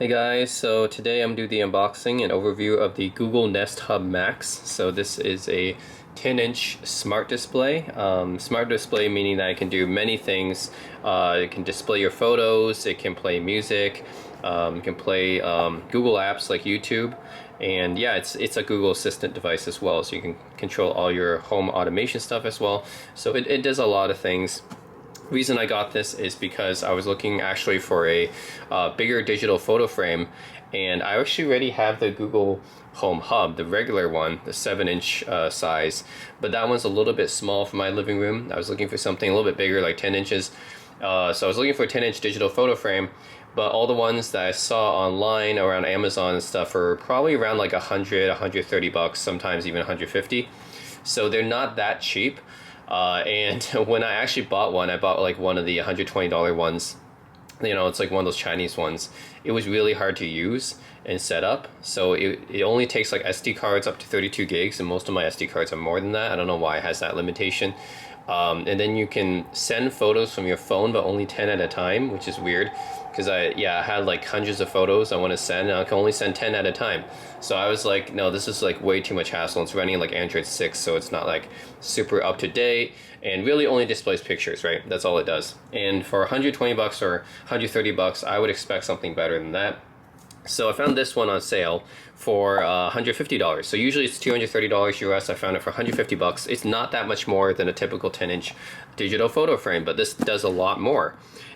Hey guys, so today I'm doing the unboxing and overview of the Google Nest Hub Max. So this is a 10-inch smart display. Smart display meaning that it can do many things. It can display your photos, it can play music, it can play Google apps like YouTube, and yeah, it's a Google Assistant device as well, so you can control all your home automation stuff as well. So it does a lot of things. Reason I got this is because I was looking actually for a bigger digital photo frame, and I actually already have the Google Home Hub, the regular one, the 7-inch size, but that one's a little bit small for my living room. I was looking for something a little bit bigger, like 10 inches. So I was looking for a 10-inch digital photo frame, but all the ones that I saw online around Amazon and stuff are probably around like 100, 130 bucks, sometimes even 150. So they're not that cheap. And when I actually bought one, I bought like one of the $120 ones. You know, it's like one of those Chinese ones. It was really hard to use and set up. So it only takes like SD cards up to 32 gigs, and most of my SD cards are more than that. I don't know why it has that limitation. And then you can send photos from your phone, but only 10 at a time, which is weird. Because I had like hundreds of photos I want to send, and I can only send 10 at a time. So I was like, no, this is like way too much hassle. It's running like Android 6, so it's not like super up to date, and really only displays pictures, right? That's all it does. And for 120 bucks or 130 bucks, I would expect something better than that. So I found this one on sale for $150. So usually it's $230 US. I found it for 150 bucks. It's not that much more than a typical 10-inch digital photo frame, but this does a lot more.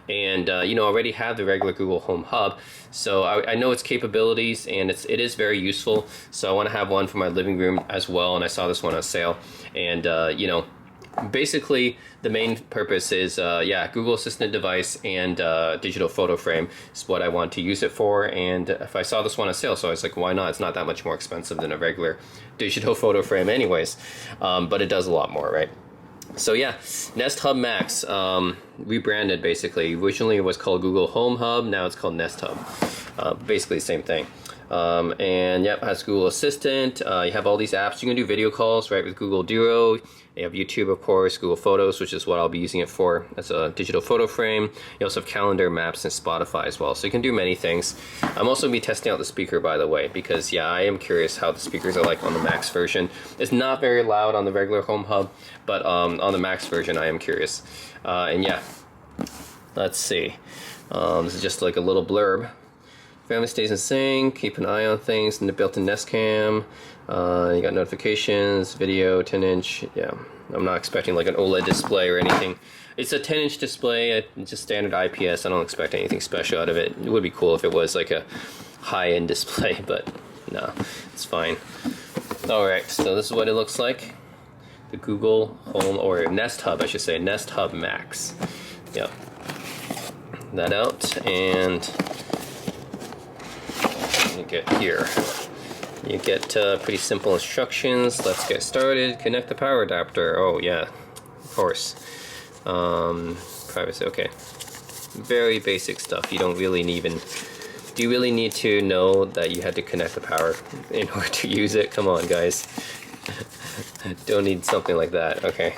And you know, I already have the regular Google Home Hub, so I know its capabilities, and it is very useful. So I want to have one for my living room as well, and I saw this one on sale. And you know, basically the main purpose is Google Assistant device and digital photo frame is what I want to use it for. And if I saw this one on sale, so I was like, why not? It's not that much more expensive than a regular digital photo frame anyways, but it does a lot more, right? So yeah, Nest Hub Max, rebranded basically. Originally it was called Google Home Hub, now it's called Nest Hub. Basically the same thing. And yep, it has Google Assistant. You have all these apps. You can do video calls, right, with Google Duo. You have YouTube, of course, Google Photos, which is what I'll be using it for as a digital photo frame. You also have Calendar, Maps, and Spotify as well. So you can do many things. I'm also going to be testing out the speaker, by the way, because yeah, I am curious how the speakers are like on the Max version. It's not very loud on the regular Home Hub, but on the Max version, I am curious. And yeah, let's see. This is just like a little blurb. Family stays in sync, keep an eye on things, and the built-in Nest Cam. You got notifications, video, 10-inch. Yeah, I'm not expecting like an OLED display or anything. It's a 10-inch display, it's just standard IPS. I don't expect anything special out of it. It would be cool if it was like a high-end display, but no, it's fine. Alright, so this is what it looks like. The Google Home, or Nest Hub, I should say, Nest Hub Max. Yeah, that out, and you get here. You get pretty simple instructions. Let's get started. Connect the power adapter. Oh yeah, of course. Privacy. Okay. Very basic stuff. You don't really even. Do you really need to know that you had to connect the power in order to use it? Come on, guys. Don't need something like that. Okay.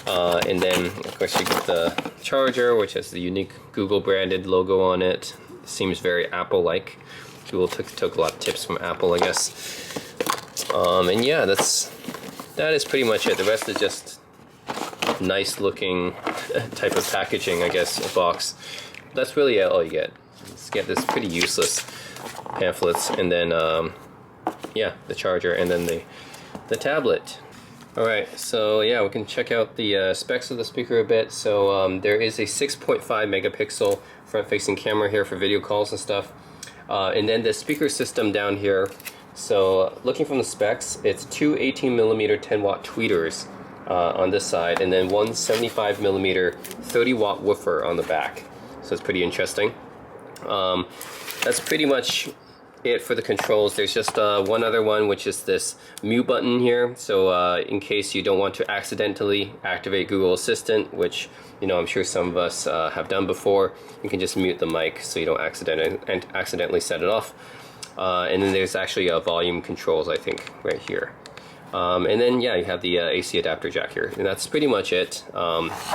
And then of course you get the charger, which has the unique Google branded logo on it. Seems very Apple-like. Google took a lot of tips from Apple, I guess. And yeah, that is pretty much it. The rest is just nice looking type of packaging, I guess, a box. That's really all you get. Just get this pretty useless pamphlets, and then yeah, the charger, and then the tablet. Alright, so yeah, we can check out the specs of the speaker a bit. So there is a 6.5 megapixel front-facing camera here for video calls and stuff. And then the speaker system down here, so looking from the specs, it's two 18mm 10-watt tweeters on this side, and then one 75mm 30-watt woofer on the back. So it's pretty interesting. That's pretty much it for the controls. There's just one other one, which is this mute button here. So in case you don't want to accidentally activate Google Assistant, which you know I'm sure some of us have done before, you can just mute the mic so you don't accidentally set it off. And then there's actually volume controls, I think, right here. And then yeah, you have the AC adapter jack here, and that's pretty much it.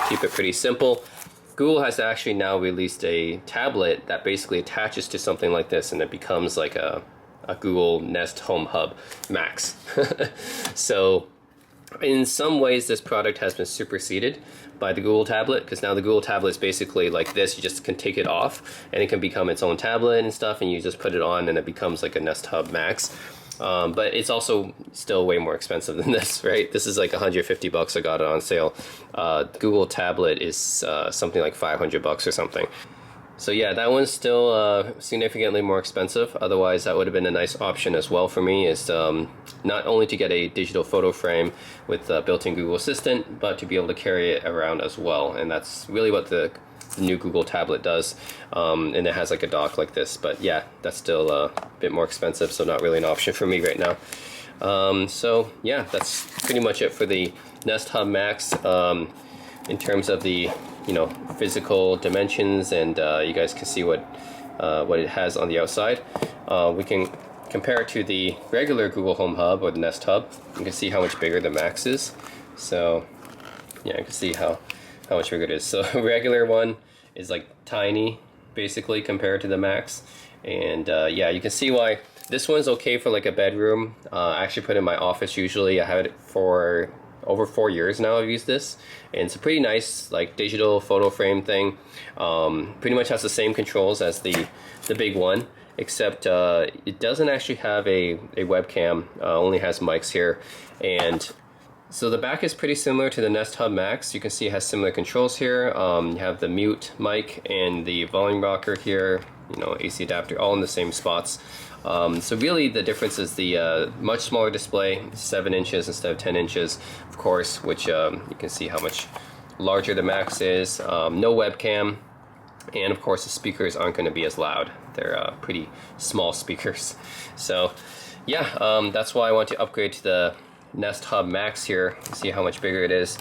Keep it pretty simple. Google has actually now released a tablet that basically attaches to something like this, and it becomes like a Google Nest Home Hub Max. So in some ways this product has been superseded by the Google tablet, because now the Google tablet is basically like this. You just can take it off and it can become its own tablet and stuff, and you just put it on and it becomes like a Nest Hub Max. But it's also still way more expensive than this, right? This is like 150 bucks. I got it on sale. Google tablet is something like 500 bucks or something. So yeah, that one's still significantly more expensive. Otherwise, that would have been a nice option as well for me, is not only to get a digital photo frame with built-in Google Assistant, but to be able to carry it around as well. And that's really what the new Google tablet does. And it has like a dock like this. But yeah, that's still a bit more expensive, so not really an option for me right now. So yeah, that's pretty much it for the Nest Hub Max. In terms of the physical dimensions, and you guys can see what it has on the outside. We can compare it to the regular Google Home Hub or the Nest Hub. You can see how much bigger the Max is. So yeah, you can see how much bigger it is. So regular one is like tiny basically compared to the Max, and yeah, you can see why this one's okay for like a bedroom. I actually put it in my office usually. I have it for over 4 years now. I've used this, and it's a pretty nice like digital photo frame thing. Pretty much has the same controls as the big one, except it doesn't actually have a webcam. Only has mics here, and so the back is pretty similar to the Nest Hub Max. You can see it has similar controls here. You have the mute mic and the volume rocker here, AC adapter, all in the same spots. So really the difference is the much smaller display, 7 inches instead of 10 inches, of course, which you can see how much larger the Max is. No webcam, and of course the speakers aren't going to be as loud. They're pretty small speakers. So yeah, that's why I want to upgrade to the Nest Hub Max here. See how much bigger it is.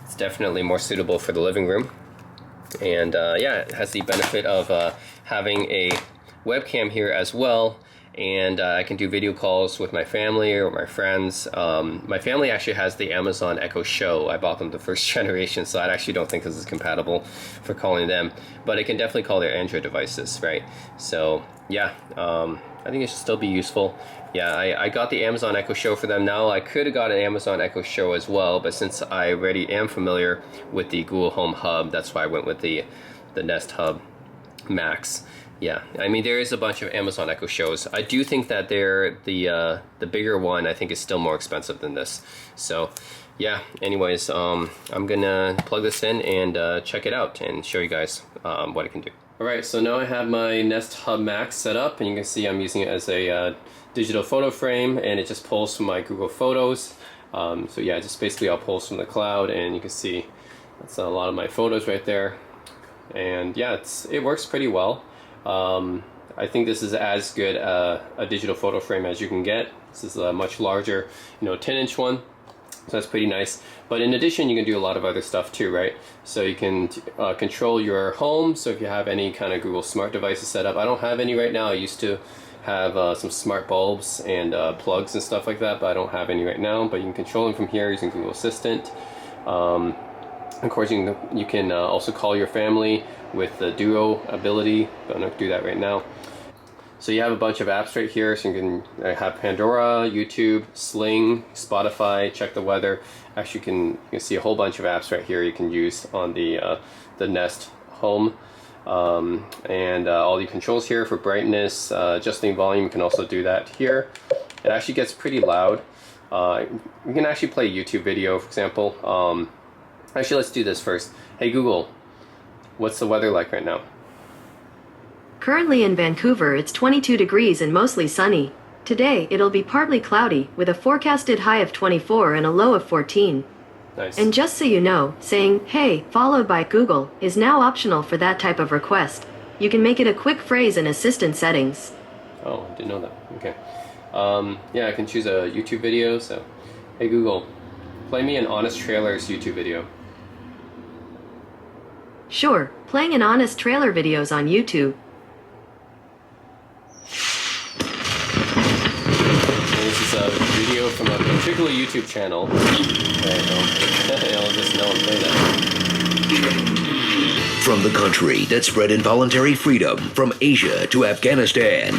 It's definitely more suitable for the living room. And yeah, it has the benefit of having a webcam here as well. And I can do video calls with my family or my friends. My family actually has the Amazon Echo Show. I bought them the first generation, so I actually don't think this is compatible for calling them. But it can definitely call their Android devices, right? So yeah, I think it should still be useful. Yeah, I got the Amazon Echo Show for them now. I could have got an Amazon Echo Show as well, but since I already am familiar with the Google Home Hub, that's why I went with the Nest Hub Max. Yeah, I mean, there is a bunch of Amazon Echo Shows. I do think that the bigger one, I think, is still more expensive than this. So yeah, anyways, I'm gonna plug this in and check it out and show you guys what it can do. Alright, so now I have my Nest Hub Max set up, and you can see I'm using it as a digital photo frame, and it just pulls from my Google Photos. So yeah, just basically all pulls from the cloud, and you can see that's a lot of my photos right there. And yeah, it works pretty well. I think this is as good a digital photo frame as you can get. This is a much larger, 10-inch one, so that's pretty nice. But in addition, you can do a lot of other stuff too, right? So you can control your home. So if you have any kind of Google Smart devices set up, I don't have any right now. I used to have some smart bulbs and plugs and stuff like that, but I don't have any right now. But you can control them from here using Google Assistant. Of course, you can also call your family with the Duo ability, but I'm not going to do that right now. So you have a bunch of apps right here, so you can have Pandora, YouTube, Sling, Spotify, check the weather. Actually, you can see a whole bunch of apps right here you can use on the Nest Home. And all the controls here for brightness, adjusting volume, you can also do that here. It actually gets pretty loud. You can actually play a YouTube video, for example. Actually, let's do this first. Hey Google, what's the weather like right now? Currently in Vancouver, it's 22 degrees and mostly sunny. Today, it'll be partly cloudy, with a forecasted high of 24 and a low of 14. Nice. And just so you know, saying, "Hey," followed by Google, is now optional for that type of request. You can make it a quick phrase in Assistant settings. Oh, didn't know that. Okay. Yeah, I can choose a YouTube video, so... Hey Google, play me an Honest Trailers YouTube video. Sure, playing an Honest Trailer videos on YouTube. This is a video from a particular YouTube channel. Okay, I'll just know and play that. From the country that spread involuntary freedom from Asia to Afghanistan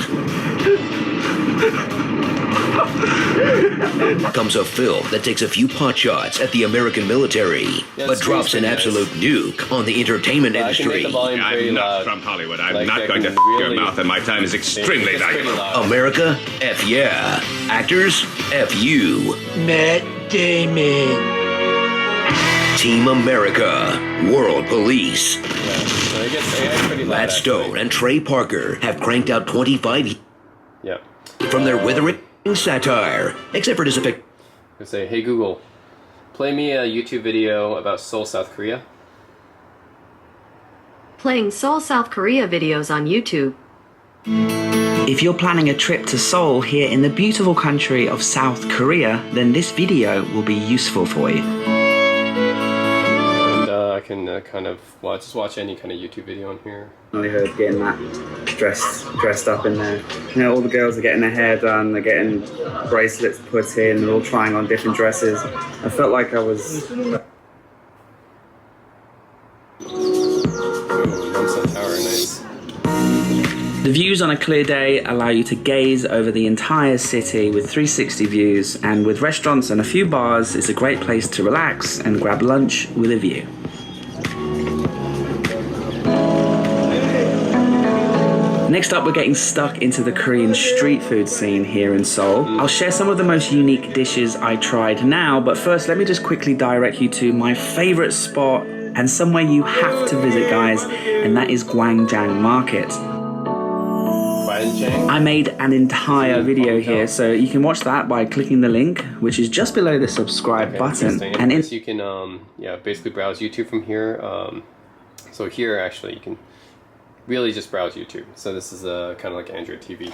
comes a film that takes a few potshots at the American military, but drops an absolute nuke on the entertainment industry. I'm not from Hollywood. I'm not going to your mouth, and my time is extremely valuable. America, F yeah. Actors, F you. Matt Damon. Team America, World Police. So it gets pretty loud. Matt Stone and Trey Parker have cranked out 25 Yeah. from their withering satire, except for this effect. I say, hey Google, play me a YouTube video about Seoul, South Korea. Playing Seoul, South Korea videos on YouTube. If you're planning a trip to Seoul here in the beautiful country of South Korea, then this video will be useful for you. And I can kind of just watch any kind of YouTube video on here. I heard getting that dressed up in there. You know, all the girls are getting their hair done, they're getting bracelets put in, they're all trying on different dresses. I felt like I was... Yongsan Tower, nice. The views on a clear day allow you to gaze over the entire city with 360 views, and with restaurants and a few bars, it's a great place to relax and grab lunch with a view. Next up, we're getting stuck into the Korean street food scene here in Seoul. I'll share some of the most unique dishes I tried now, but first let me just quickly direct you to my favorite spot and somewhere you have to visit, guys, and that is Gwangjang Market. I made an entire video here, so you can watch that by clicking the link, which is just below the subscribe button. And you can basically browse YouTube from here. So here actually you can really just browse YouTube. So this is kind of like Android TV.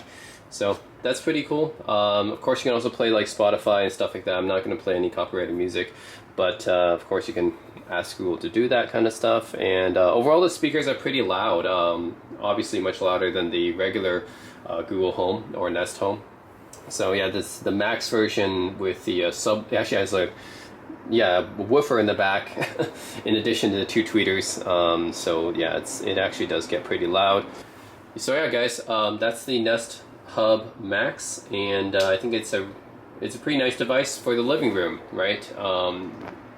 So that's pretty cool. Of course you can also play like Spotify and stuff like that. I'm not going to play any copyrighted music, but of course you can ask Google to do that kind of stuff. And overall the speakers are pretty loud. Obviously much louder than the regular Google Home or Nest Home. So yeah, the Max version with the it actually has a woofer in the back in addition to the two tweeters. So yeah, it actually does get pretty loud. So yeah guys, that's the Nest Hub Max, and I think it's a pretty nice device for the living room, right?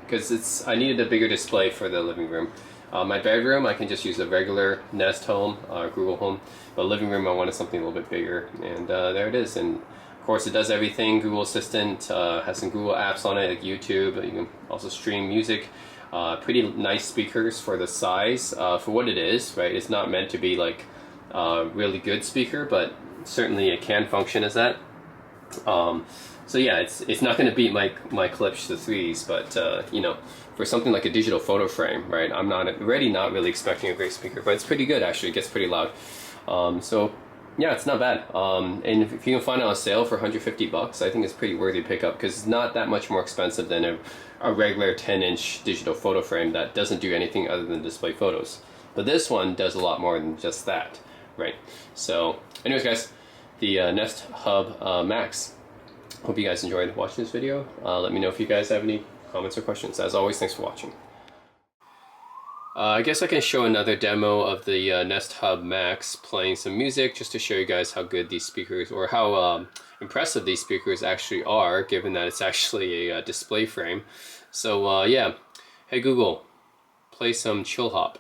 Because I needed a bigger display for the living room. My bedroom, I can just use a regular Nest Home, Google Home, but living room I wanted something a little bit bigger, and there it is. And of course it does everything. Google Assistant has some Google apps on it like YouTube. You can also stream music. Pretty nice speakers for the size, for what it is, right? It's not meant to be like a really good speaker, but certainly it can function as that. So yeah, it's not going to beat my Klipsch the 3s, but you know, for something like a digital photo frame, right? I'm not really expecting a great speaker, but it's pretty good actually. It gets pretty loud. So yeah, it's not bad. And if you can find it on sale for $150, I think it's pretty worthy pickup because it's not that much more expensive than a regular 10-inch digital photo frame that doesn't do anything other than display photos. But this one does a lot more than just that, right? So anyways guys, the Nest Hub Max. Hope you guys enjoyed watching this video. Let me know if you guys have any comments or questions. As always, thanks for watching. I guess I can show another demo of the Nest Hub Max playing some music just to show you guys how good these speakers, or how impressive these speakers actually are, given that it's actually a display frame. So yeah, hey Google, play some chill hop.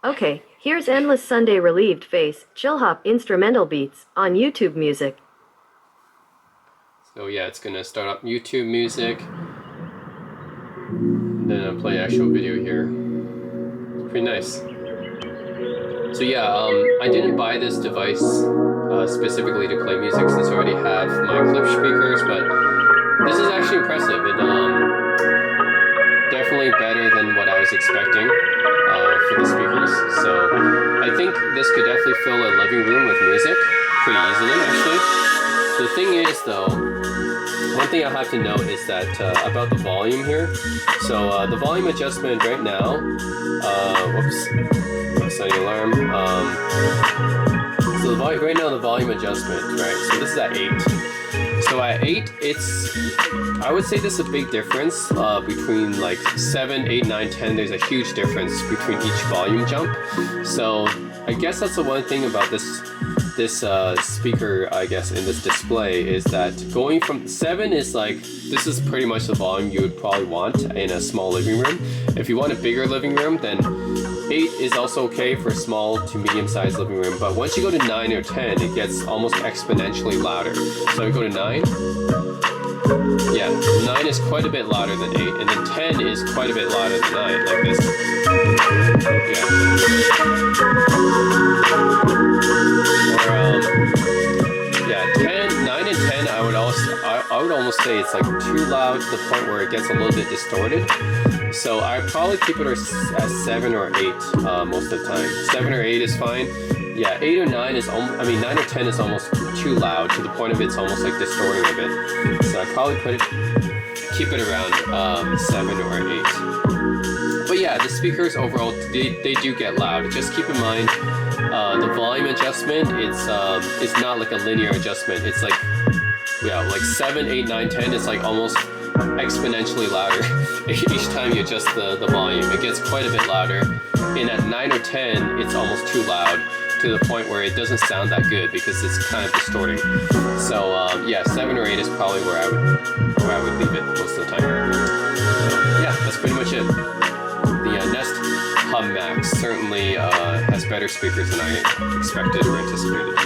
Okay, here's Endless Sunday Relieved Face, Chill Hop Instrumental Beats, on YouTube Music. So yeah, it's gonna start up YouTube Music. Then I'll play actual video here. It's pretty nice. So yeah, I didn't buy this device specifically to play music since I already have my Klipsch speakers, but this is actually impressive. It definitely better than what I was expecting for the speakers. So I think this could definitely fill a living room with music pretty easily, actually. The thing is though, one thing I have to note is that about the volume here. So the volume adjustment right now, whoops, setting alarm. So right now the volume adjustment, right? So this is at 8. So at 8, I would say there's a big difference between like 7, 8, 9, 10. There's a huge difference between each volume jump. So I guess that's the one thing about this speaker, I guess, in this display is that going from 7 is like, this is pretty much the volume you would probably want in a small living room. If you want a bigger living room, then 8 is also okay for a small to medium-sized living room. But once you go to 9 or 10, it gets almost exponentially louder. So we go to 9. Yeah, 9 is quite a bit louder than 8, and then 10 is quite a bit louder than 9, like this. Yeah. Or 9 and 10, I would almost say it's like too loud to the point where it gets a little bit distorted. So I probably keep it at 7 or 8 most of the time. 7 or 8 is fine. Yeah, 8 or 9 is 9 or 10 is almost too loud to the point of it's almost like distorting a bit. So I probably keep it around 7 or 8. But yeah, the speakers overall, they do get loud. Just keep in mind the volume adjustment. It's not like a linear adjustment. It's like 7, 8, 9, 10. It's like almost exponentially louder each time you adjust the volume. It gets quite a bit louder. And at 9 or 10, it's almost too loud to the point where it doesn't sound that good because it's kind of distorting. So yeah, 7 or 8 is probably where I would leave it most of the time. So yeah, that's pretty much it. The Nest Hub Max certainly has better speakers than I expected or anticipated.